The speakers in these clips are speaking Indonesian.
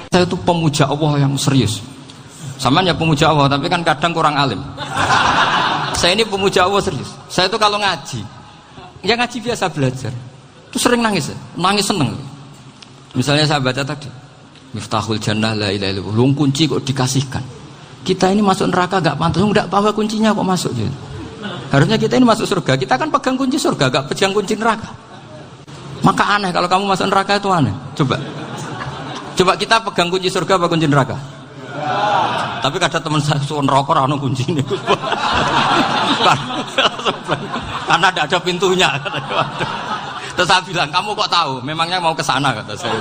Saya itu pemuja Allah yang serius. Sampean ya pemuja Allah, tapi kan kadang kurang alim. Saya ini pemuja Allah serius. Saya itu kalau ngaji, ya ngaji biasa belajar, itu sering nangis, nangis seneng. Misalnya saya baca tadi, Miftahul Jannah la ilaha illallah, lung kunci kok dikasihkan. Kita ini masuk neraka gak pantas, enggak bawa kuncinya kok masuk gitu. Harusnya kita ini masuk surga, kita kan pegang kunci surga, gak pegang kunci neraka. Maka aneh kalau kamu masuk neraka itu aneh. Coba kita pegang kunci surga apa kunci neraka? Tapi kadang teman saya suruh neraka ora ono kuncine. Karena tidak ada pintunya. Terus saya bilang, kamu kok tahu? Memangnya mau ke sana kata saya.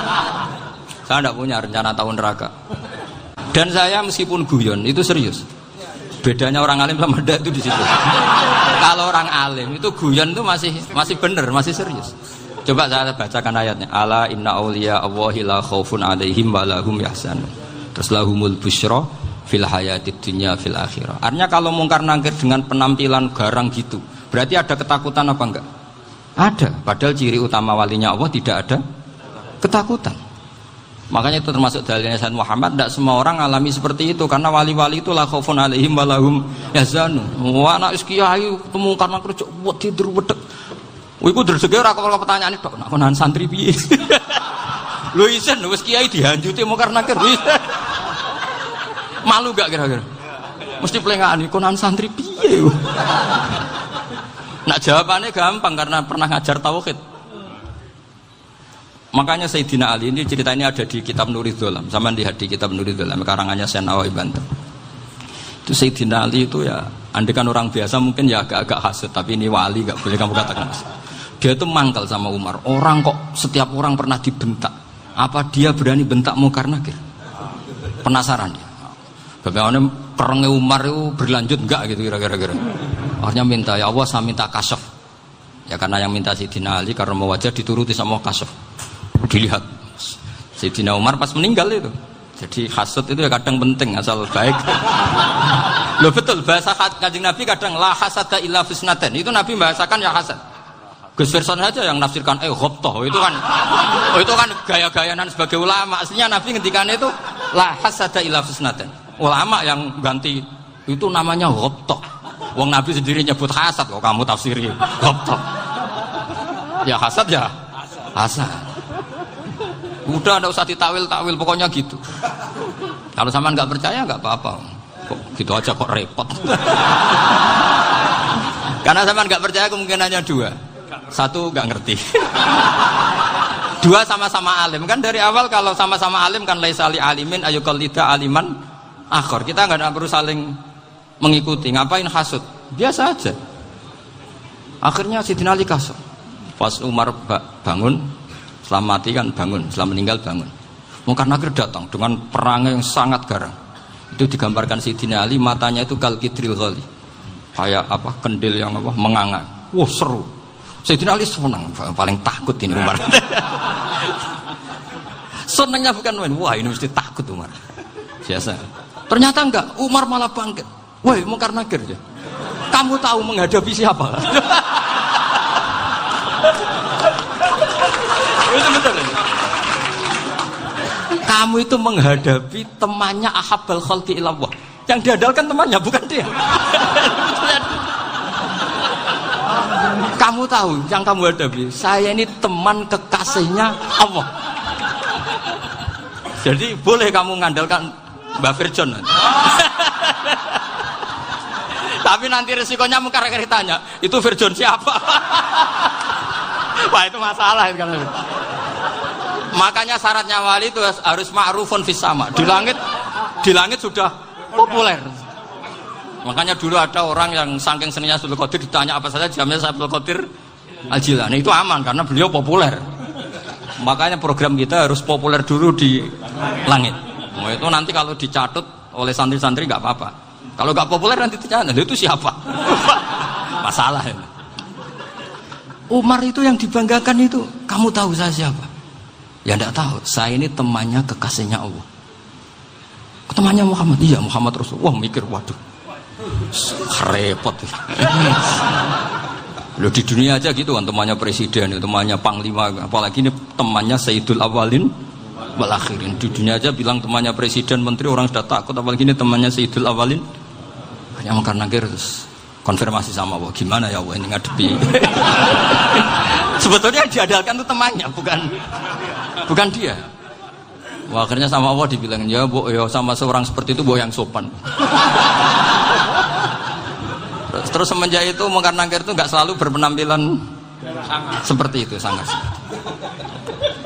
Saya tidak punya rencana tahu neraka. Dan saya meskipun guyon itu serius. Bedanya orang alim sama ndak itu di situ. Kalau orang alim itu guyon itu masih benar, masih serius. Coba saya bacakan ayatnya. Ala inna auliya Allahi la khaufun alaihim wa lahum yahzanun. Terus lahumul busyra fil hayatid dunya fil akhirah. Artinya kalau mungkar nangkir dengan penampilan garang gitu, berarti ada ketakutan apa enggak? Ada. Padahal ciri utama walinya Allah tidak ada ketakutan. Makanya itu termasuk dalilnya Sayyid Muhammad. Tidak semua orang alami seperti itu, karena wali-wali itu la khaufun alaihim wa lahum yahzanun. Wah anak kiai mungkar nangkir buat tidur wedek. Iku dreseke ora kok pertanyaan tok, nek konan santri piye? Lho isen wis kiai dihanjuti mungkar nakir. Malu gak kira-kira? Mesti plengane konan santri piye? Nak jawabannya gampang karena pernah ngajar tauhid. Makanya Sayyidina Ali ini cerita ini ada di kitab Nurul Dzalam. Sama lihat di kitab Nurul Dzalam karangannya Syekh Nawawi Banten. Itu Sayyidina Ali itu ya, andekan orang biasa mungkin ya agak-agak hasud, tapi ini wali gak boleh kamu katakan. Dia itu mangkal sama Umar. Orang kok setiap orang pernah dibentak. Apa dia berani bentak mungkar nakir? Penasaran dia. Bagaimana perangnya Umar itu berlanjut enggak gitu kira-kira. Akhirnya minta, ya Allah saya minta kasyaf. Ya karena yang minta Sayyidina Ali karena mau wajah dituruti sama kasyaf. Dilihat Sayyidina Umar pas meninggal itu. Jadi hasud itu ya kadang penting asal baik. Loh betul, bahasa Kanjeng Nabi kadang la hasada illa fisnaten. Itu Nabi bahasakan ya hasad. Gus Verson saja yang nafsirkan ghobtoh itu kan gaya-gayanan sebagai ulama. Aslinya Nabi ngendikannya itu la hasada illa fisnaten. Ulama yang ganti itu namanya ghobtoh. Wong Nabi sendiri nyebut hasad kok kamu tafsiri ghobtoh. Ya hasad ya hasad. Udah enggak usah ditawil-tawil pokoknya gitu. Kalau sampean enggak percaya enggak apa-apa. Kok gitu aja kok repot. Karena sampean enggak percaya kemungkinannya dua. Satu nggak ngerti, dua sama-sama alim kan dari awal. Kalau sama-sama alim kan laisali alimin ayukalida aliman akhor. Kita nggak perlu saling mengikuti. Ngapain hasud? Biasa aja. Akhirnya Sayyidina Ali kasar. Pas Umar bangun, setelah mati kan bangun, setelah meninggal bangun. Mungkar nakir datang dengan perang yang sangat garang. Itu digambarkan Sayyidina Ali matanya itu kalkidril ghali, kayak apa kendil yang apa menganga. Wah seru. Sayyidina Ali senang, paling takut ini Umar. Senangnya bukan main, wah ini mesti takut Umar. Biasa. Ternyata enggak, Umar malah bangkit. Woi, mungkar nakir ya. Kamu tahu menghadapi siapa? Itu betul. Kamu itu menghadapi temannya ahabbal khalqi ilallah. Yang diandalkan temannya bukan dia. Kamu tahu yang kamu hadapi, saya ini teman kekasihnya Allah. Jadi boleh kamu mengandalkan Mbak Virjon. Tapi nanti resikonya mungkar nakir tanya, itu Virjon siapa? Wah itu masalah itu kan. Makanya syaratnya wali itu harus ma'rufun fis sama. Di langit sudah populer. Makanya dulu ada orang yang saking seninya Abdul Qadir ditanya apa saja jamnya Abdul Qadir Al-Jilani, itu aman karena beliau populer. Makanya program kita harus populer dulu di langit. Nah, itu nanti kalau dicatut oleh santri-santri nggak apa-apa. Kalau nggak populer nanti ditanya, itu siapa? Masalah ini. Umar itu yang dibanggakan itu, kamu tahu saya siapa? Ya enggak tahu. Saya ini temannya kekasihnya Allah. Temannya Muhammad, iya Muhammad Rasul. Wah mikir, waduh. Repot. Loh di dunia aja gitu kan, temannya presiden, temannya panglima, apalagi ini temannya Sayyidul Awalin wal akhirin. Di dunia aja bilang temannya presiden, menteri, orang sudah takut, apalagi ini temannya Sayyidul Awalin. Hanya mungkar nakir terus konfirmasi sama Allah, gimana ya Allah ini ngadepi. Sebetulnya yang diandalkan itu temannya, bukan dia. Wah, akhirnya sama Allah dibilang, ya Bu, ya sama seorang seperti itu Bu yang sopan. Terus semenjak itu mungkar nakir itu nggak selalu berpenampilan seperti itu, sangat.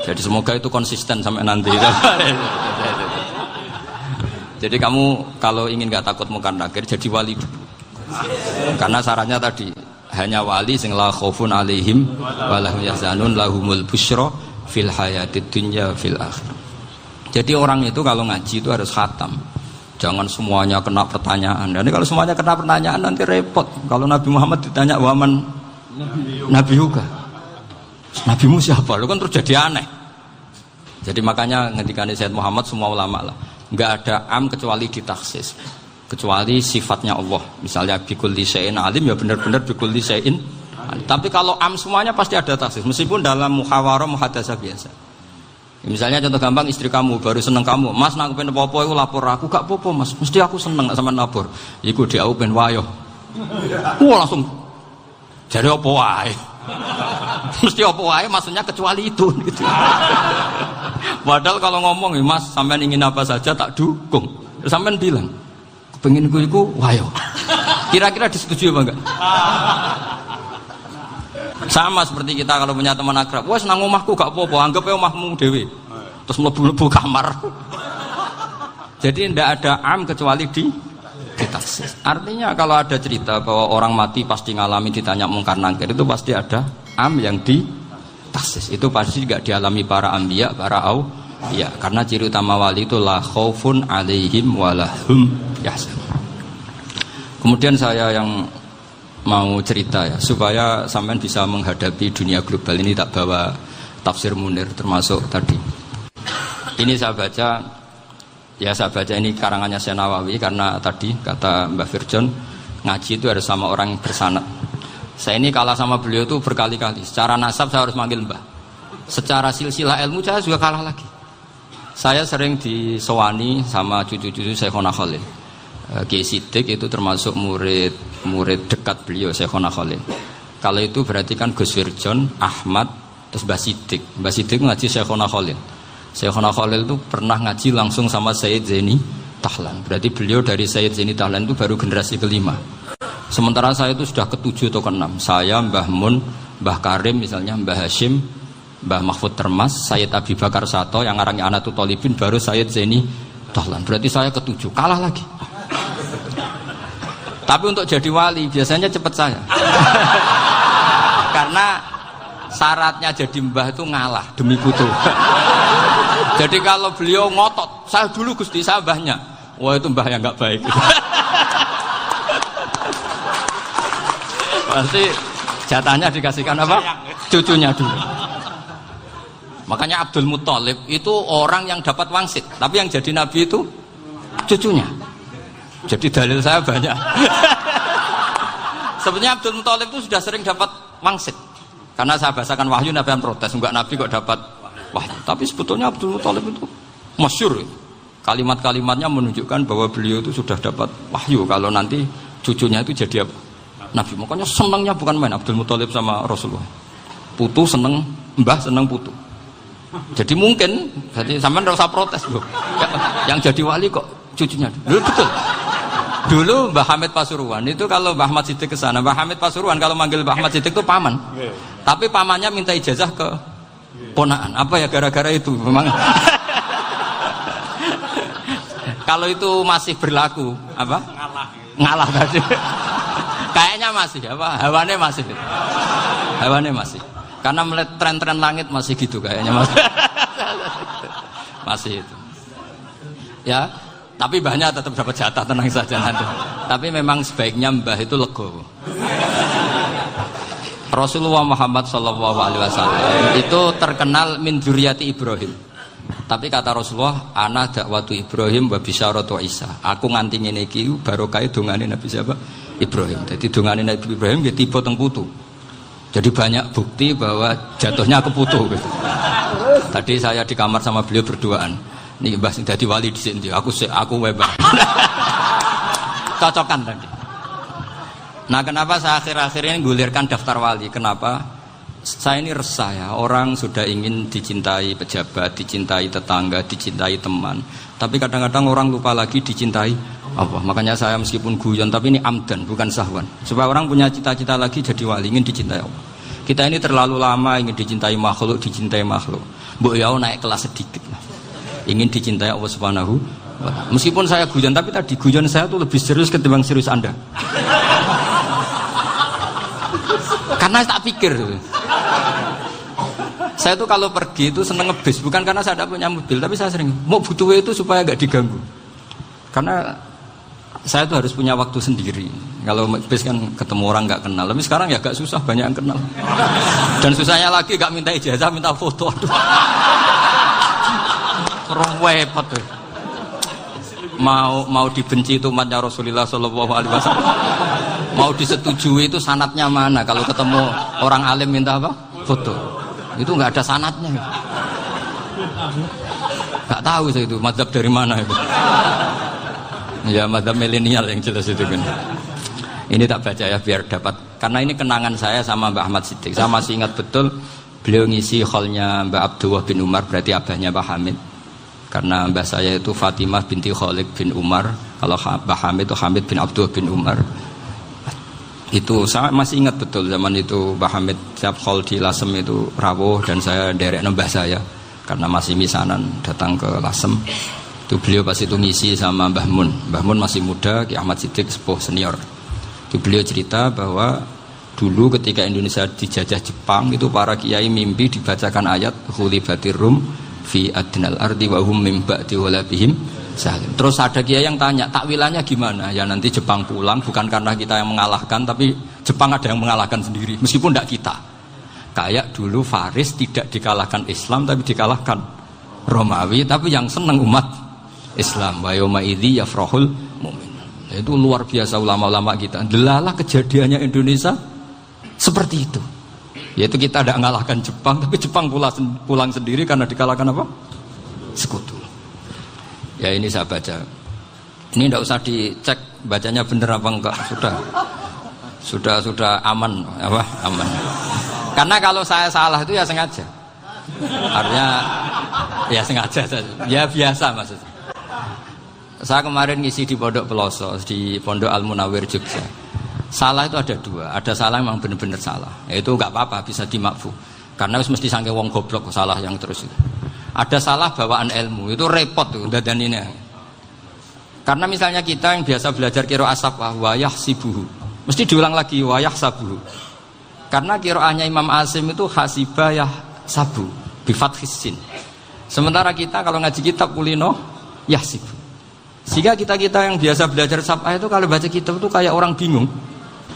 Jadi semoga itu konsisten sampai nanti. Jadi kamu kalau ingin nggak takut mungkar nakir, jadi wali dulu. Karena syaratnya tadi hanya wali sing la khaufun alaihim wa lahum yahzanun lahumul busyra fil hayatid dunya fil akhirah. Jadi orang itu kalau ngaji itu harus khatam. Jangan semuanya kena pertanyaan. Dan kalau semuanya kena pertanyaan nanti repot. Kalau Nabi Muhammad ditanya waman Nabi juga. Nabimu siapa? Lu kan terus jadi aneh. Jadi makanya ketika Sayyid Muhammad semua ulama lah, nggak ada am kecuali ditaksis. Kecuali sifatnya Allah. Misalnya bikulli syai'in alim ya benar-benar bikulli syai'in. Tapi kalau am semuanya pasti ada taksis. Meskipun dalam muhawarah muhadasah biasa. Misalnya contoh gampang, istri kamu baru seneng kamu, Mas nak pengen apa-apa aku lapor aku, gak apa-apa Mas, mesti aku seneng gak sama lapor. Iku dia aku pengen wayo. Wah langsung jadi apa wae. Mesti apa wae maksudnya kecuali itu gitu. Padahal kalau ngomong Mas sampean ingin apa saja tak dukung. Sampean bilang pengen iku wayo. Kira-kira disetujui apa enggak? Sama seperti kita kalau punya teman akrab, wah senang omahku gak apa-apa, anggap ya omahmu dewi, terus mlebu-mlebu kamar. Jadi tidak ada am kecuali ditaksis. Artinya kalau ada cerita bahwa orang mati pasti ngalami ditanya mungkar nakir, itu pasti ada am yang ditaksis. Itu pasti gak dialami para anbiya, para auliya. Karena ciri utama wali itu la khaufun alaihim walahum yahzanun. Kemudian saya yang mau cerita ya supaya sampean bisa menghadapi dunia global ini, tak bawa tafsir Munir termasuk tadi. Ini saya baca ini karangannya Syekh Nawawi karena tadi kata Mbah Firjon ngaji itu harus sama orang yang bersanad. Saya ini kalah sama beliau itu berkali-kali. Secara nasab saya harus manggil Mbah. Secara silsilah ilmu saya juga kalah lagi. Saya sering disewani sama cucu-cucu Syekhona Khalil. Kiai Siddiq itu termasuk murid dekat beliau Syekhona Khalil. Kalau itu berarti kan Gus Wirjon, Ahmad, terus Mbah Siddiq. Mbah Siddiq ngaji Syekhona Khalil. Syekhona Khalil itu pernah ngaji langsung sama Sayyid Zaini Tahlan. Berarti beliau dari Sayyid Zaini Tahlan itu baru generasi kelima. Sementara saya itu sudah ke-7 atau ke-6. Saya, Mbah Mun, Mbah Karim misalnya, Mbah Hashim, Mbah Mahfud Termas, Sayyid Abi Bakar Sato yang arangnya Anatul Talibin, baru Sayyid Zaini Tahlan. Berarti saya ke-7, kalah lagi. Tapi untuk jadi wali biasanya cepat saya. Karena syaratnya jadi mbah itu ngalah demi putu. Jadi kalau beliau ngotot, saya dulu Gusti, saya mbahnya. Wah itu mbah yang nggak baik. Pasti jatahnya dikasihkan apa? Cucunya dulu. Makanya Abdul Muthalib itu orang yang dapat wangsit, tapi yang jadi nabi itu cucunya. Jadi dalil saya banyak. Sebenarnya Abdul Muthalib itu sudah sering dapat wangsit. Karena saya bahasakan wahyu, Nabi yang protes, enggak Nabi kok dapat wahyu. Tapi sebetulnya Abdul Muthalib itu masyhur. Kalimat-kalimatnya menunjukkan bahwa beliau itu sudah dapat wahyu kalau nanti cucunya itu jadi apa? Nabi. Makanya senangnya bukan main Abdul Muthalib sama Rasulullah. Putu seneng, mbah seneng putu. Jadi mungkin, jadi sampean enggak usah protes, Bro. Yang jadi wali kok cucunya. Dulu betul. Dulu Mbah Hamid Pasuruan itu kalau Mbah Ahmad Siddiq ke sana, Mbah Hamid Pasuruan kalau manggil Mbah Ahmad Siddiq itu paman. Tapi pamannya minta ijazah ke ponaan. Apa ya gara-gara itu memang. Kalau itu masih berlaku, apa? Ngalah tadi. Kayaknya masih, apa? Hawane masih. Hawane masih. Karena melihat tren-tren langit masih gitu kayaknya masih. Masih itu. Ya. Tapi mbahnya tetap dapat jatah, tenang saja nanti. Tapi memang sebaiknya mbah itu legowo. Rasulullah Muhammad SAW itu terkenal min dzurriyyati Ibrahim. Tapi kata Rasulullah, ana dakwatu Ibrahim wa bisyaratu Isa. Aku nganti ngene iki barokah dongane Nabi siapa? Ibrahim. Jadi dongane Nabi Ibrahim ya tiba teng putu. Jadi banyak bukti bahwa jatuhnya ke putu gitu. Tadi saya di kamar sama beliau berduaan. Nih Mbah sing dadi wali dhisik ndi? Aku Mbah. Cocokan tadi. Nah, kenapa saya akhir-akhir ini gulirkan daftar wali? Kenapa? Saya ini resah ya, orang sudah ingin dicintai pejabat, dicintai tetangga, dicintai teman. Tapi kadang-kadang orang lupa lagi dicintai Allah. Makanya saya meskipun guyon, tapi ini amdan, bukan sahwan. Supaya orang punya cita-cita lagi jadi wali, ingin dicintai Allah. Kita ini terlalu lama ingin dicintai makhluk. Mbok ya naik kelas sedikit lah. Ingin dicintai Allah Subhanahu wa Ta'ala. Meskipun saya guyon, tapi tadi guyon saya tuh lebih serius ketimbang serius Anda. Karena tak pikir. Saya tuh kalau pergi itu seneng ngebis, bukan karena saya tidak punya mobil, tapi saya sering mau butuh itu supaya nggak diganggu. Karena saya tuh harus punya waktu sendiri. Kalau bis kan ketemu orang nggak kenal, tapi sekarang ya agak susah, banyak yang kenal. Dan susahnya lagi nggak minta ijazah, minta foto. Repot tuh. Mau dibenci itu umatnya Rasulullah Shallallahu Alaihi Wasallam. Mau disetujui itu sanatnya mana? Kalau ketemu orang alim minta apa? Foto. Itu nggak ada sanatnya. Nggak tahu saya itu mazhab dari mana itu. Ya mazhab milenial yang jelas itu kan. Ini tak baca ya biar dapat. Karena ini kenangan saya sama Mbak Ahmad Siddiq. Saya masih ingat betul beliau ngisi hallnya Mbak Abdullah bin Umar, berarti abahnya Mbak Hamid. Karena mbah saya itu Fatimah binti Khalid bin Umar. Kalau Mbah Hamid itu Hamid bin Abdullah bin Umar. Itu saya masih ingat betul zaman itu Mbah Hamid siap hall di Lasem itu rawuh dan saya derek mbah saya karena masih misanan datang ke Lasem. Itu beliau pas itu ngisi sama Mbah Mun. Mbah Mun masih muda, Ki Ahmad Siddiq sepuh senior. Itu beliau cerita bahwa dulu ketika Indonesia dijajah Jepang itu para kiai mimpi dibacakan ayat Khulibatir Rum fi adnal ardi wa hum min ba'di walabihim salim. Terus ada kiai yang tanya, takwilannya gimana? Ya nanti Jepang pulang bukan karena kita yang mengalahkan, tapi Jepang ada yang mengalahkan sendiri, meskipun tidak kita. Kayak dulu Faris tidak dikalahkan Islam, tapi dikalahkan Romawi, tapi yang senang umat Islam. Wa yauma idzi yafrahul mu'min. Itu luar biasa ulama-ulama kita. Delalah kejadiannya Indonesia seperti itu. Yaitu kita tidak mengalahkan Jepang, tapi Jepang pulang sendiri karena dikalahkan apa? Sekutu. Ya ini saya baca. Ini tidak usah dicek bacanya benar apa enggak. Sudah aman apa? Aman. Karena kalau saya salah itu ya sengaja. Artinya ya sengaja saja. Ya biasa maksudnya. Saya kemarin ngisi di Pondok Peloso, di Pondok Al Munawir Jogja. Salah itu ada dua, ada salah yang memang benar-benar salah, itu nggak apa-apa, bisa dimakfu, karena mesti sangke wong goblok salah yang terus itu. Ada salah bawaan ilmu, itu repot tuh dan ini. Karena misalnya kita yang biasa belajar qiraah safah wayah sibuhu, mesti diulang lagi wayah sabuhu. Karena qiraahnya Imam Asim itu hasibah yah sabu bifathis sin. Sementara kita kalau ngaji kitab kulino yah sibu. Sehingga kita yang biasa belajar safah itu kalau baca kitab itu kayak orang bingung.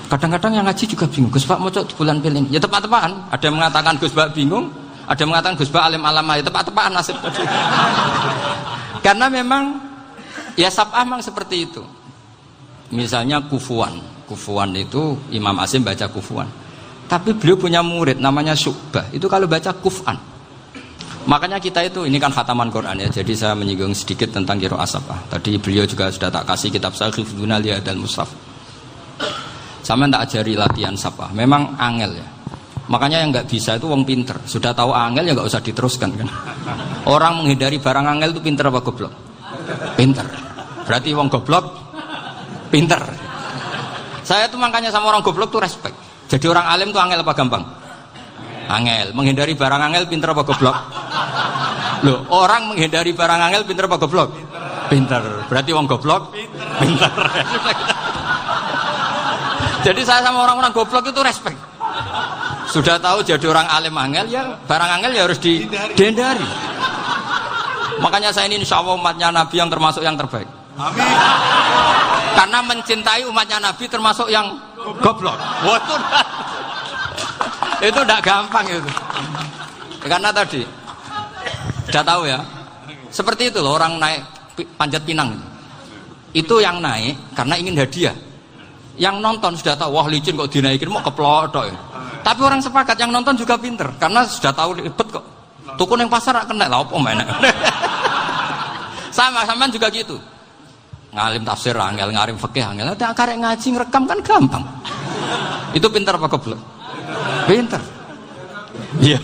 Kadang-kadang yang ngaji juga bingung. Gus Pak mocok di bulan pilih. Ya tepat-tepatan. Ada yang mengatakan Gus Pak bingung, ada yang mengatakan Gus Pak alim alama. Ya tepat-tepatan nasib tadi. Karena memang ya sab'ah memang seperti itu. Misalnya kufuan. Kufuan itu Imam Asim baca kufuan. Tapi beliau punya murid namanya Syu'bah. Itu kalau baca kuf'an. Makanya kita itu, ini kan khataman Quran ya. Jadi saya menyinggung sedikit tentang qiraah sab'ah. Tadi beliau juga sudah tak kasih kitab saya Hifdzuna Liyadal Mushaf. Sama tak ajari latihan sab'ah. Memang angel ya. Makanya yang nggak bisa itu wong pinter. Sudah tahu angel ya nggak usah diteruskan kan. Orang menghindari barang angel itu pinter apa goblok? Pinter. Berarti wong goblok pinter. Saya tuh makanya sama orang goblok tuh respect. Jadi orang alim tuh angel apa gampang? Angel. Menghindari barang angel pinter apa goblok? Loh, orang menghindari barang angel pinter apa goblok? Pinter. Berarti wong goblok pinter. Jadi saya sama orang-orang goblok itu respect. Sudah tahu jadi orang alim angel ya barang angel ya harus dihindari. Makanya saya ini insya Allah umatnya Nabi yang termasuk yang terbaik. Amin. Karena mencintai umatnya Nabi termasuk yang goblok. Waduh. Itu tidak gampang itu. Karena tadi sudah tahu ya. Seperti itu loh orang naik Panjat Pinang. Itu yang naik karena ingin hadiah. Yang nonton sudah tahu, wah licin kok dinaikin mau keplotok ya. Tapi orang sepakat yang nonton juga pinter karena sudah tahu ribet kok Tuku ning pasar rak kena lah opo menek. Sama sampean juga gitu. Ngalim tafsir angel, ngalim fikih angel. Nek karek ngaji ngrekam kan gampang. Itu pintar apa goblok? Pintar. Iya.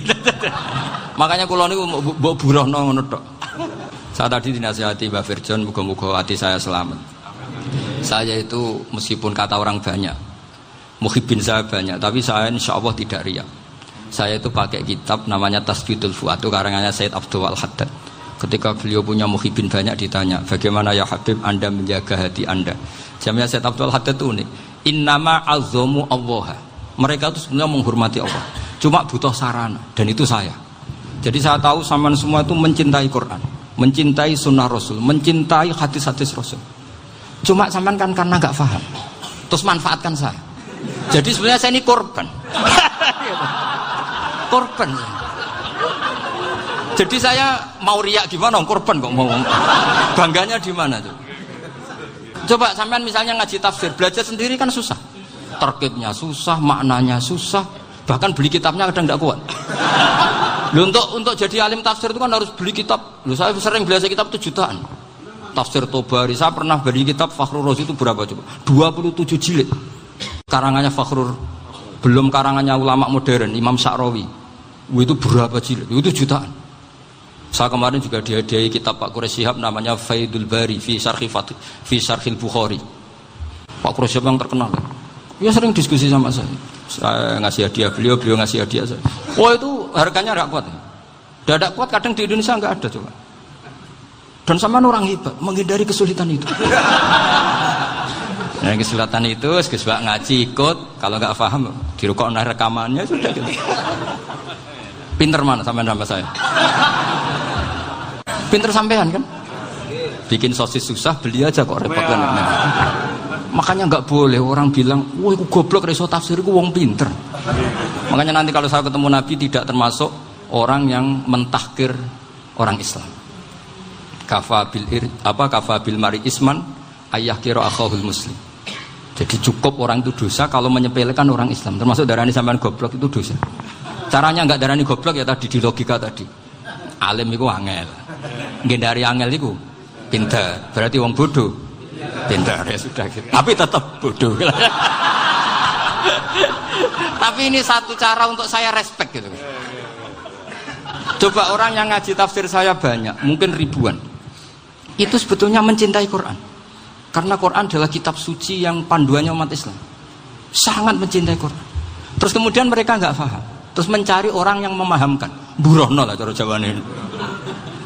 Makanya kula niku mbok burohno ngono tok. Saya tadi dinasihati Mbak Firjon, muga-muga hati saya selamat. Saya itu meskipun kata orang banyak, muhibbin saya banyak, tapi saya insya Allah tidak riya. Saya itu pakai kitab namanya Tasbidul Fuad, itu karangannya Said Abdul Al-Haddad. Ketika beliau punya muhibbin banyak ditanya, bagaimana ya Habib Anda menjaga hati Anda? Jamnya Said Abdul Al-Haddad itu nih, innama azzamu Allah. Mereka itu sebenarnya menghormati Allah, cuma butuh sarana, dan itu saya. Jadi saya tahu sampean semua itu mencintai Quran, mencintai sunnah Rasul, mencintai hadis-hadis Rasul. Cuma sampean kan karena nggak paham, terus manfaatkan saya. Jadi sebenarnya saya ini korban. Korban. Jadi saya mau riak gimana? Korban kok mau. Bangganya di mana tuh? Coba sampean misalnya ngaji tafsir, belajar sendiri kan susah. Terkitnya susah, maknanya susah. Bahkan beli kitabnya kadang nggak kuat. Loh, untuk jadi alim tafsir itu kan harus beli kitab. Loh, saya sering belajar kitab itu jutaan. Tafsir Tobari, saya pernah beli kitab Fakhrur Razi itu berapa coba? 27 jilid. Karangannya Fakhrur, belum karangannya ulama modern, Imam Sya'rawi. Itu berapa jilid? Itu jutaan. Saya kemarin juga dihadiahi kitab Pak Quraish Shihab namanya Faidul Bari fi Syarhil Bukhari. Pak Quraish Shihab yang terkenal. Dia sering diskusi sama saya. Saya ngasih hadiah beliau ngasih hadiah saya. Wah, itu harganya nggak kuat. Tidak kuat, kadang di Indonesia nggak ada coba. Dan sama orang hebat menghindari kesulitan itu. Nah, kesulitan itu sebab ngaji ikut, kalau nggak paham dirukok rekamannya sudah gitu. Pinter mana sampean sama saya? Pinter sampean kan? Bikin sosis susah, beli aja kok repot kan. Nah, makanya nggak boleh orang bilang, wah aku goblok reso tafsir, aku wong pinter. Makanya nanti kalau saya ketemu Nabi tidak termasuk orang yang mentahkir orang Islam. Kafabil mari isman ayah kira akhahul muslim. Jadi cukup orang itu dosa kalau menyepelekan orang Islam, termasuk darani sampean goblok itu dosa. Caranya nggak darani goblok ya tadi di logika tadi. Alim itu angel, ngendari angel itu pinter. Berarti wong bodoh pinter ya sudah gitu. Tapi tetap bodoh. Tapi ini satu cara untuk saya respect gitu. Coba orang yang ngaji tafsir saya banyak, mungkin ribuan. Itu sebetulnya mencintai Quran. Karena Quran adalah kitab suci yang panduannya umat Islam. Sangat mencintai Quran. Terus kemudian mereka nggak paham. Terus mencari orang yang memahamkan. Burohno lah cara jawabannya.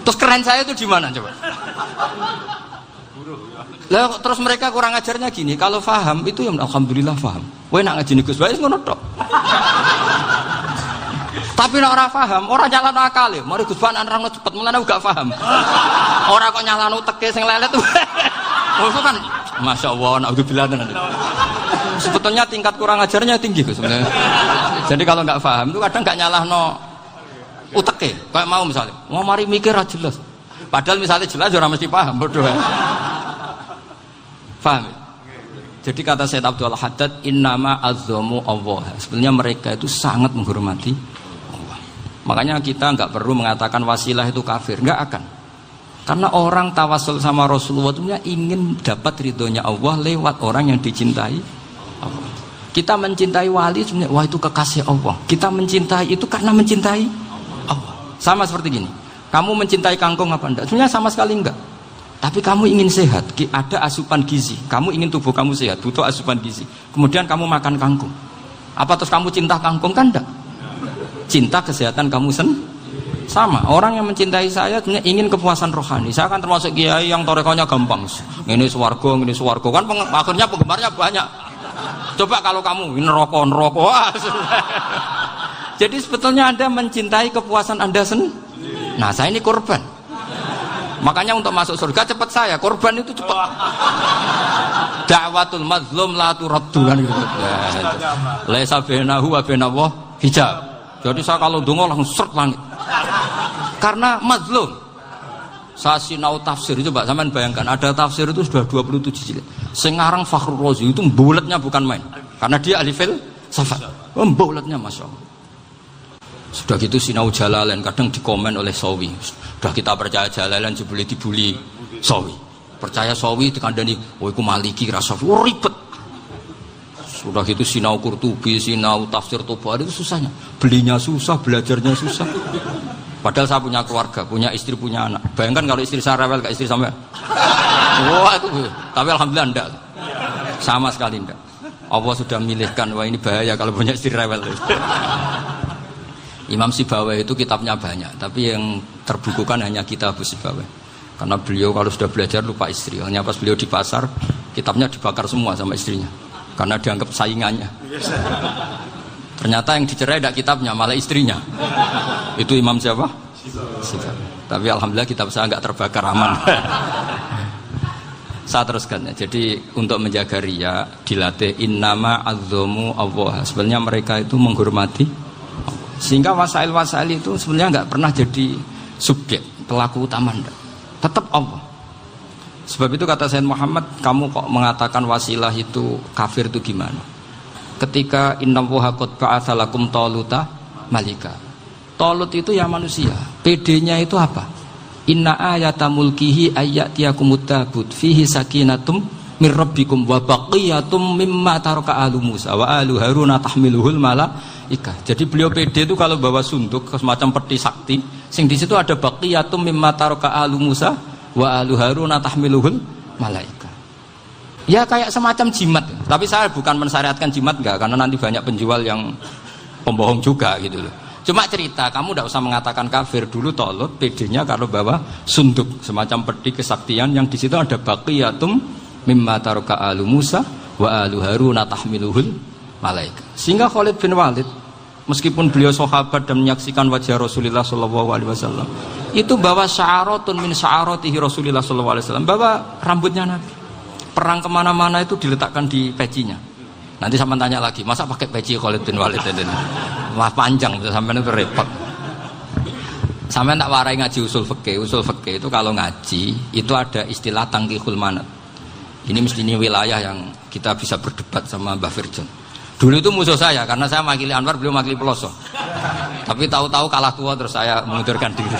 Terus keren saya itu di mana coba? Lah terus mereka kurang ajarnya gini, kalau paham itu ya alhamdulillah paham. Kowe nak ngaji Gus Bae ngono tok. Tapi nek ora paham, ora nyalano akale. Mari Gus Bae nerangno cepet, mulane gak paham. Ora kok nyalano teke sing lelet. Oh kan masyaallah naudzubillah tenan. Sebetulnya tingkat kurang ajarnya tinggi Gus sebenarnya. Jadi kalau nggak paham itu kadang nggak nyalahno uteke. Kayak mau misalnya, mau mari mikir ra jelas. Padahal misalnya jelas orang mesti paham bodoh. Paham? Jadi kata Said Abdul Haddad, innama azzamu Allah. Sebenarnya mereka itu sangat menghormati Allah. Makanya kita nggak perlu mengatakan wasilah itu kafir, nggak akan. Karena orang tawasul sama Rasulullah itu ingin dapat ridhonya Allah lewat orang yang dicintai Allah. Kita mencintai wali sebenarnya, wah itu kekasih Allah. Kita mencintai itu karena mencintai Allah. Sama seperti gini, kamu mencintai kangkung apa enggak? Sebenarnya sama sekali enggak. Tapi kamu ingin sehat, ada asupan gizi. Kamu ingin tubuh kamu sehat, butuh asupan gizi. Kemudian kamu makan kangkung. Apa terus kamu cinta kangkung kan enggak? Cinta kesehatan kamu sama. Orang yang mencintai saya sebenarnya ingin kepuasan rohani. Saya kan termasuk kiai yang torekonya gampang. Ini swarga kan akhirnya penggemarnya banyak. Coba kalau kamu ini neraka. Wah, jadi sebetulnya Anda mencintai kepuasan Anda sendiri. Nah, saya ini korban. Makanya untuk masuk surga cepat saya, korban itu cepat. Da'watul mazlum la turaddu kan gitu. Laisa bainahu wa bainallah hijab. Jadi saya kalau donga langsung seret langit. Karena mazlum. Saya sinau tafsir itu, Pak, sampean bayangkan ada tafsir itu sudah 27 jilid. Sing ngarang Fakhrur Razi itu buletnya bukan main. Karena dia ahli filsafat. Buletnya masyaallah. Sudah gitu sinau Jalalain kadang dikomen oleh Sawi. Sudah kita percaya Jalalain jebule dibuli Sawi. Percaya Sawi dikandani, "Oh iku Maliki ra Sawi." Oh, ribet. Sudah gitu sinau Qurtubi, sinau tafsir Tabari itu susahnya. Belinya susah, belajarnya susah. Padahal saya punya keluarga, punya istri, punya anak. Bayangkan kalau istri saya rewel kayak istri sampai. Wah itu. Tapi alhamdulillah enggak. Sama sekali enggak. Allah sudah milihkan, wah ini bahaya kalau punya istri rewel. Imam Sibawai itu kitabnya banyak, tapi yang terbukukan hanya kitab Sibawai. Karena beliau kalau sudah belajar lupa istri. Hanya pas beliau di pasar, kitabnya dibakar semua sama istrinya. Karena dianggap saingannya. Ternyata yang dicerai tidak kitabnya, malah istrinya. Itu Imam siapa? Sibawai. Tapi alhamdulillah kitab saya nggak terbakar, aman. Saya teruskan ya. Jadi untuk menjaga riya dilatih innama azzamu Allah. Sebenarnya mereka itu menghormati. Sehingga wasail-wasail itu sebenarnya nggak pernah jadi subjek pelaku utama, enggak. Tetap Allah. Sebab itu kata Sayyid Muhammad, kamu kok mengatakan wasilah itu kafir itu gimana? Ketika innallaha qad ba'atsa lakum taluta malika. Talut itu ya manusia. PD-nya itu apa? Inna ayata mulkihi ayyatiyakumut tabut fihi sakinatum mir rabbikum wa baqiyatum mimma taraka alu Musa wa alu Haruna tahmiluhul malaikah. Jadi beliau PD itu kalau bawa sunduk semacam peti sakti, sing di situ ada baqiyatum mimma taraka alu Musa wa alu Haruna tahmiluhul malaikah. Ya kayak semacam jimat. Tapi saya bukan mensyariatkan jimat enggak, karena nanti banyak penjual yang pembohong juga gitu loh. Cuma cerita, kamu tidak usah mengatakan kafir. Dulu Talut PD-nya kalau bawa sunduk semacam peti kesaktian yang di situ ada baqiyatum mimma taraka alu Musa wa alu Haruna tahmiluhul malaika. Sehingga Khalid bin Walid meskipun beliau sahabat dan menyaksikan wajah Rasulullah sallallahu alaihi wasallam, itu bawa sya'aratun min sya'aratihi Rasulullah sallallahu alaihi wasallam, bawa rambutnya Nabi. Perang kemana-mana itu diletakkan di pecinya. Nanti sampean tanya lagi, masa pakai peci Khalid bin Walid ini? Wah panjang, sampean itu repot. Sampean tak warai ngaji usul fikih. Usul fikih itu kalau ngaji itu ada istilah tangkihul manat. Ini mesti wilayah yang kita bisa berdebat sama Mbah Firjon. Dulu itu musuh saya karena saya makili Anwar, beliau makili Peloso. Tapi tahu-tahu kalah tua terus saya mengundurkan diri.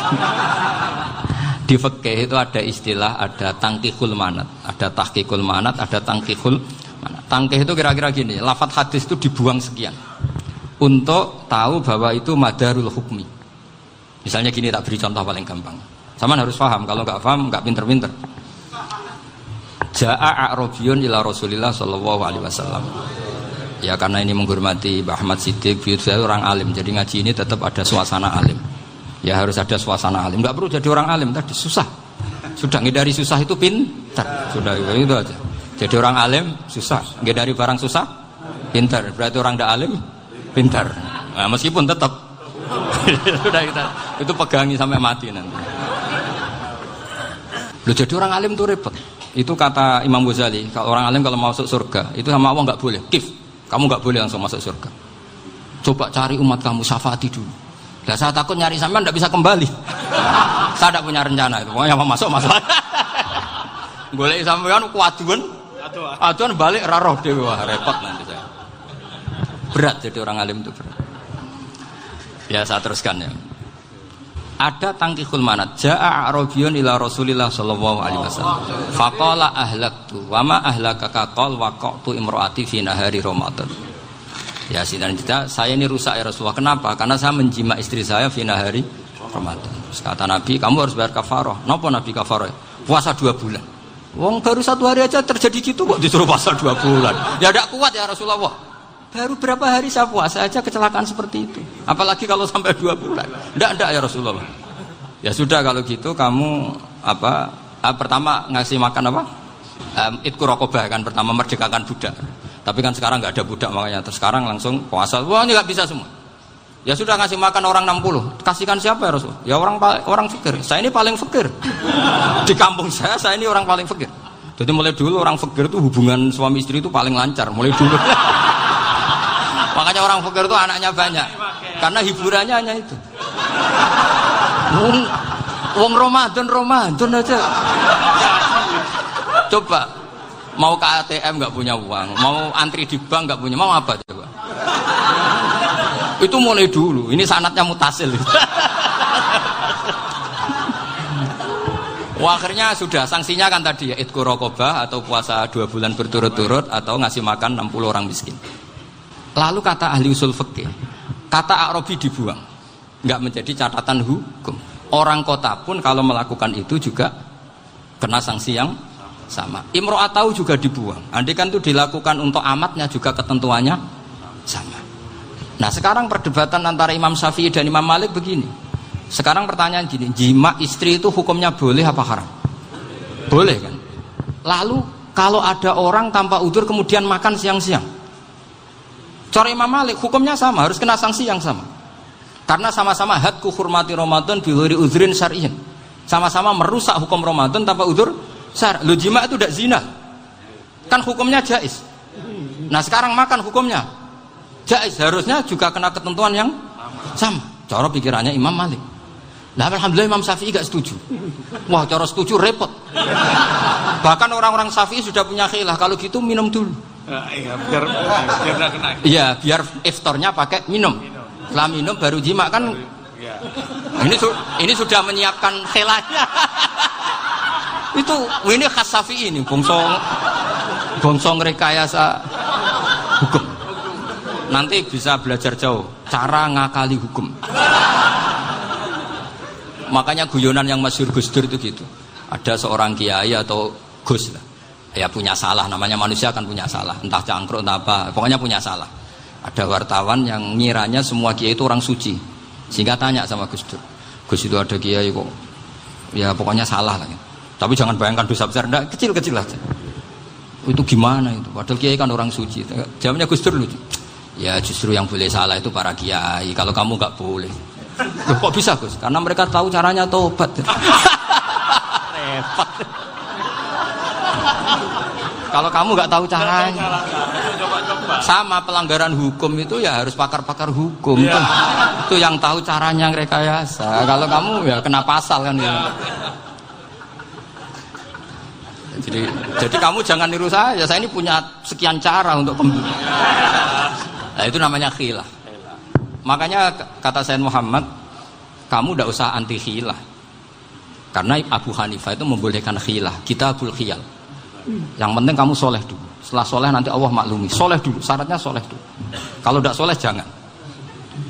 Di fikih itu ada istilah, ada tangkihul manat, ada tahqiqul manat, ada tangkihul manat. Tangkih itu kira-kira gini, lafadz hadis itu dibuang sekian untuk tahu bahwa itu madarul hukmi. Misalnya gini, tak beri contoh paling gampang. Sama harus paham, kalau nggak paham nggak pinter-pinter. Ja'a a'rabiyun ila Rasulillah sallallahu alaihi wasallam. Ya karena ini menghormati Mbah Ahmad Siddiq, beliau orang alim, jadi ngaji ini tetap ada suasana alim. Ya harus ada suasana alim. Enggak perlu jadi orang alim tadi, susah. Sudah ngindari susah itu pintar. Sudah itu aja. Jadi orang alim susah, ngindari barang susah pintar. Berarti orang tidak alim pintar. Nah, meskipun tetap sudah itu pegangi sampai mati nanti. Loh, jadi orang alim itu repot. Itu kata Imam Ghazali, kalau orang alim kalau mau masuk surga itu sama Allah nggak boleh. Kif, kamu nggak boleh langsung masuk surga. Coba cari umat kamu, syafaati dulu. Nah, saya takut nyari sampean tidak bisa kembali. Saya tidak punya rencana itu. Pokoknya mau masuk. Golek sampean kuaduan, aduan balik raroh dewe, wah repot nanti saya. Berat jadi orang alim itu berat. Ya saya teruskan ya. Ada tangkihul manat. Ja'a a'rabiyun ila Rasulillah sallallahu alaihi wasallam. Faqala ahlaktu wa ma ahlakaka qal waqatu imraati fi nahari Ramadan. Ya sidang kita, saya ini rusak ya Rasulullah. Kenapa? Karena saya menjima istri saya fi nahari Ramadan. Terus kata Nabi, kamu harus bayar kafarah. Napa Nabi kafarah? Puasa 2 bulan. Wong baru 1 hari aja terjadi gitu kok disuruh puasa 2 bulan. Ya tidak kuat ya Rasulullah. Baru berapa hari saya puasa aja kecelakaan seperti itu. Apalagi kalau sampai 2 bulan. Tidak ya Rasulullah. Ya sudah kalau gitu kamu pertama ngasih makan apa? Itqu raqabah kan, pertama merdekakan budak. Tapi kan sekarang nggak ada budak makanya terus sekarang langsung puasa. Wah ini nggak bisa semua. Ya sudah ngasih makan orang 60. Kasihkan siapa ya Rasul? Ya orang fakir. Saya ini paling fakir. Di kampung saya ini orang paling fakir. Jadi mulai dulu orang fakir itu hubungan suami istri itu paling lancar mulai dulu. Makanya orang fakir itu anaknya banyak. Karena hiburannya hanya itu. Wong Ramadan aja. Coba mau ke ATM nggak punya uang, mau antri di bank nggak punya, mau apa coba? Itu mulai dulu. Ini sanatnya mutasil. Wah, akhirnya sudah sanksinya kan tadi ya idku raqabah atau puasa 2 bulan berturut-turut atau ngasih makan 60 orang miskin. Lalu kata ahli usul fikih, kata Arabi dibuang, nggak menjadi catatan hukum. Orang kota pun kalau melakukan itu juga kena sanksi yang sama. Imro'atau juga dibuang. Andai kan itu dilakukan untuk amatnya juga ketentuannya sama. Nah sekarang perdebatan antara Imam Syafi'i dan Imam Malik begini. Sekarang pertanyaan gini, jima istri itu hukumnya boleh apa haram? Boleh kan? Lalu kalau ada orang tanpa udzur kemudian makan siang-siang, cara Imam Malik hukumnya sama, harus kena sanksi yang sama. Karena sama-sama hadku hurmati Ramadan bi ghairi udzrin syar'iyyin. Sama-sama merusak hukum Ramadan tanpa udzur syar'. Lo jima itu tidak zina. Kan hukumnya jaiz. Nah, sekarang makan hukumnya jaiz, harusnya juga kena ketentuan yang sama. Cara pikirannya Imam Malik. Nah, alhamdulillah Imam Syafi'i gak setuju. Wah, cara setuju repot. Bahkan orang-orang Syafi'i sudah punya khilaf, kalau gitu minum dulu. Iya, biar gak kena. Iya, biar iftarnya pakai minum. Setelah minum baru jima kan. Ya. Ini sudah menyiapkan khilafnya. Ini khas Syafi'i ini, bongsong rekayasa hukum. Nanti bisa belajar jauh cara ngakali hukum. Makanya guyonan yang masyhur Gus Dur itu gitu. Ada seorang kiai atau Gus lah, ya punya salah, namanya manusia kan punya salah, entah cangkruk entah apa, pokoknya punya salah. Ada wartawan yang ngiranya semua kiai itu orang suci, sehingga tanya sama Gus Dur, Gus itu ada kiai kok, ya pokoknya salah lah. Tapi jangan bayangkan dosa besar, enggak, kecil-kecil aja. Itu gimana itu? Padahal kiai kan orang suci. Jawabnya Gus Dur lucu. Ya justru yang boleh salah itu para kiai, kalau kamu nggak boleh. Loh, kok bisa Gus? Karena mereka tahu caranya tobat. Repot. Kalau kamu nggak tahu caranya, sama pelanggaran hukum itu ya harus pakar-pakar hukum. Ya. Itu yang tahu caranya rekayasa. Kalau kamu ya kena pasal kan. Ya. Jadi kamu jangan niru saya. Saya ini punya sekian cara untuk Nah, itu namanya khilaf. Makanya kata Sayyid Muhammad, kamu tidak usah anti khilaf. Karena Abu Hanifah itu membolehkan khilaf, kitabul khiyal. Yang penting kamu soleh dulu. Setelah soleh nanti Allah maklumi. Soleh dulu, syaratnya soleh dulu. Kalau tidak soleh jangan.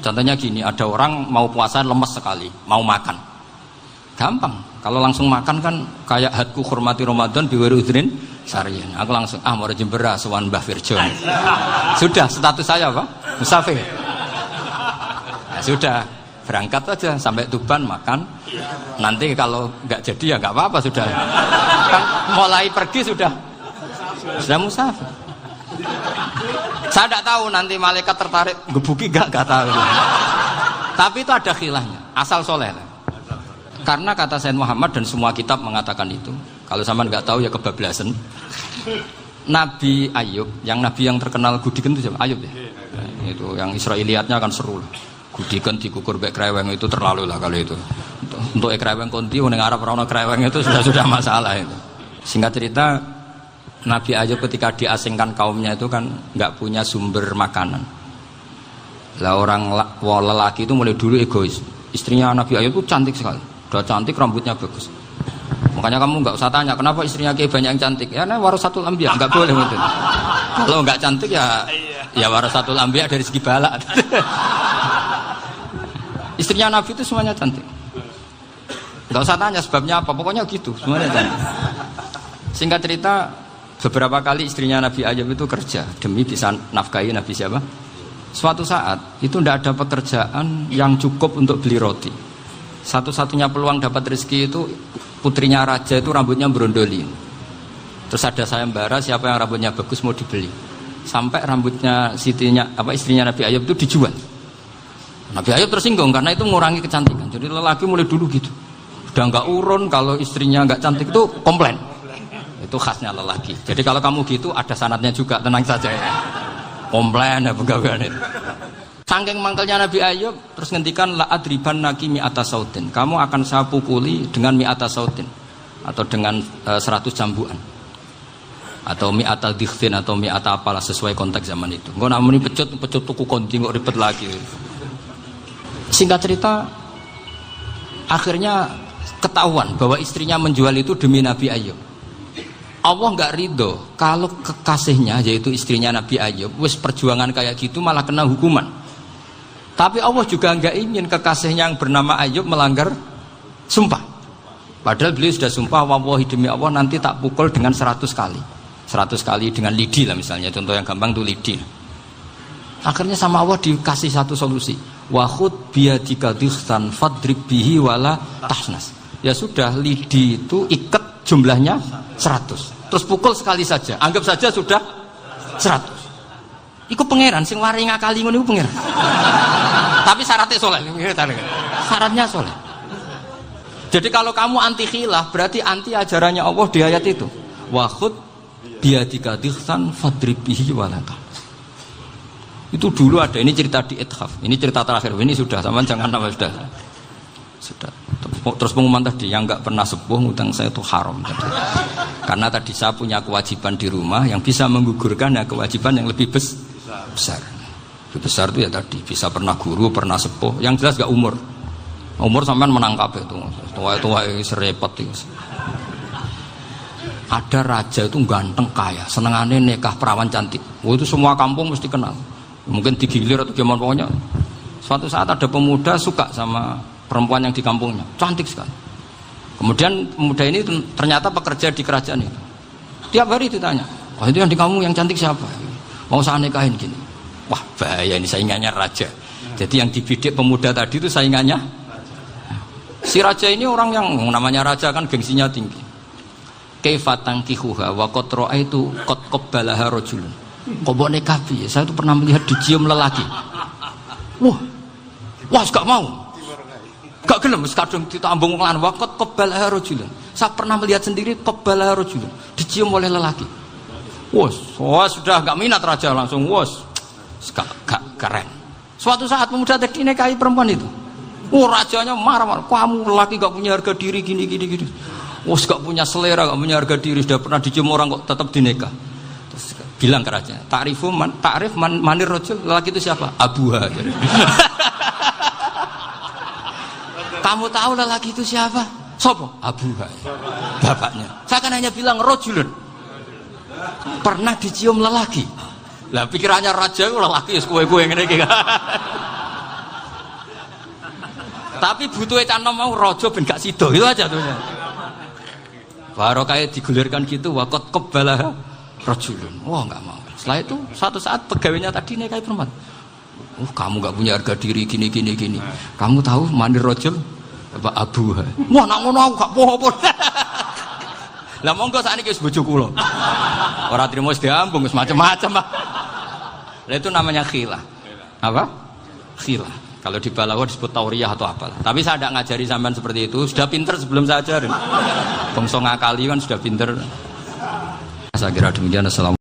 Contohnya gini, ada orang mau puasa lemes sekali, mau makan. Gampang. Kalau langsung makan kan kayak hadku hormati Ramadan biwiri udrin syar'iyyin. Aku langsung mau jembera sowan Mbah Firjon. Sudah status saya apa? Musafir. Ya, sudah berangkat aja sampai Tuban makan. Nanti kalau nggak jadi ya nggak apa-apa sudah. Kan mulai pergi sudah musafir. Saya tidak tahu nanti malaikat tertarik gebuki nggak tahu. Tapi itu ada khilafnya. Asal soleh. Karena kata Sayyid Muhammad dan semua kitab mengatakan itu. Kalau sama nggak tahu ya kebablasan. Nabi Ayub, yang nabi yang terkenal gudikan itu siapa? Ayub ya. Nah, itu yang Israiliyatnya kan seru lah. Gudikan dikukur bek kreweng itu terlalu lah kalau itu. Untuk kreweng konti ning Arab ora ono kreweng itu sudah masalah itu. Singkat cerita, Nabi Ayub ketika diasingkan kaumnya itu kan nggak punya sumber makanan. Lah orang lelaki itu mulai dulu egois. Istrinya Nabi Ayub itu cantik sekali. Udah cantik, rambutnya bagus. Makanya kamu nggak usah tanya kenapa istrinya kayak banyak yang cantik. Ya nah warasatul anbiya, nggak boleh gitu. Kalau nggak cantik ya warasatul anbiya dari segi balak. Istrinya Nabi itu semuanya cantik. Nggak usah tanya sebabnya apa, pokoknya gitu, semuanya cantik. Singkat cerita, beberapa kali istrinya Nabi Ayub itu kerja demi bisa nafkahi Nabi siapa? Suatu saat itu tidak ada pekerjaan yang cukup untuk beli roti. Satu-satunya peluang dapat rezeki itu putrinya raja itu rambutnya berondolin. Terus ada sayembara siapa yang rambutnya bagus mau dibeli. Sampai rambutnya istrinya Nabi Ayub itu dijual. Nabi Ayub tersinggung karena itu mengurangi kecantikan. Jadi lelaki mulai dulu gitu. Udah nggak urun kalau istrinya nggak cantik itu komplain. Itu khasnya lelaki. Jadi kalau kamu gitu ada sanadnya juga, tenang saja ya. Komplain ya pegawaian itu. Saking mangkelnya Nabi Ayub terus ngendikan la adriban naki mi'ata sautin. Kamu akan saya pukuli dengan mi'ata sautin atau dengan 100 cambukan. Atau mi'ata dikhtin atau mi'ata apalah sesuai konteks zaman itu. Engko namanya pecut tuku konti kok ribet lagi. Singkat cerita, akhirnya ketahuan bahwa istrinya menjual itu demi Nabi Ayub. Allah nggak ridho kalau kekasihnya yaitu istrinya Nabi Ayub wis perjuangan kayak gitu malah kena hukuman. Tapi Allah juga nggak ingin kekasihnya yang bernama Ayub melanggar sumpah. Padahal beliau sudah sumpah, wallahi demi Allah nanti tak pukul dengan 100 kali. 100 kali dengan lidi lah misalnya, contoh yang gampang tuh lidi. Akhirnya sama Allah dikasih satu solusi. Wa khud biyadika dikhsan fadrib bihi wala tahnas. Ya sudah, lidi itu ikat jumlahnya 100. Terus pukul sekali saja, anggap saja sudah 100. Iku pangeran sing wari ngakali ngono iku pangeran. Tapi syaratnya soleh. Syaratnya soleh. Jadi kalau kamu anti khilaf berarti anti ajarannya Allah di ayat itu. Wa khud biyadika dikhsan fadrib bihi wala tahnas. Itu dulu ada, ini cerita di Ithaf. Ini cerita terakhir. Ini sudah, sama jangan nama sudah. Terus pengumuman tadi yang nggak pernah sepuh ngutang saya itu haram tadi. Karena tadi saya punya kewajiban di rumah yang bisa menggugurkan ya kewajiban yang lebih besar. Lebih besar itu ya tadi bisa pernah guru, pernah sepuh. Yang jelas nggak umur. Umur sampean menangkap itu. Tua serepet itu. Ada raja itu ganteng kaya, senengannya nikah perawan cantik. Oh, itu semua kampung mesti kenal. Mungkin digilir atau gimana pokoknya. Suatu saat ada pemuda suka sama perempuan yang di kampungnya, cantik sekali. Kemudian pemuda ini ternyata pekerja di kerajaan itu. Tiap hari ditanya, "Oh, itu yang di kampung yang cantik siapa? Mau saya nikahin gini." Wah, bahaya ini saingannya raja. Jadi yang dibidik pemuda tadi itu saingannya. Si raja ini orang yang namanya raja kan gengsinya tinggi. Kaifatang kihuha wa qad ra'aitu qad qabbalaha rajulun. Kok mbok nikah piye? Saya itu pernah melihat dicium lelaki. Wah, gak mau. Gak gelem wis kadung ditambung lan waqat qabbalaha rajulun. Saya pernah melihat sendiri qabbalaha rajulun, dicium oleh lelaki. Wah, sudah gak minat raja langsung gak keren. Suatu saat pemuda tadi nikahi perempuan itu. Rajanya marah-marah, kamu lelaki gak punya harga diri gini. Gak punya selera, gak punya harga diri, sudah pernah dicium orang kok tetap dinikah. Terus bilang ke raja, ta'rif manir rajul, lelaki itu siapa? Abuha. Kamu tahu lelaki itu siapa? Sopo? Abuha. Bapaknya. Saya kan hanya bilang rajulun. Pernah dicium lelaki. Lah pikirannya raja itu lelaki kue-kue ngene iki. Tapi butuh canom mau raja ben gak sida, itu aja tuh. Baru kayak digulirkan gitu, waqat qabbalah rajulun. Wah, enggak mau. Setelah itu suatu saat pegawainya tadi nikahi perempuan. Kamu enggak punya harga diri gini. Kamu tahu mandir rajul apa abuha. Wah, nak ngono aku gak poho-poho. Lah monggo sakniki wis bojo kula. Ora trimo wis diambung wis macam-macam. Lah itu namanya khilah. Apa? Khilah. Kalau di Balawa disebut tauriyah atau apalah. Tapi saya tidak ngajari sampean seperti itu. Sudah pinter sebelum saya ajarin. Bangsa ngakali kan sudah pinter. Saya kira demikian. Assalamualaikum.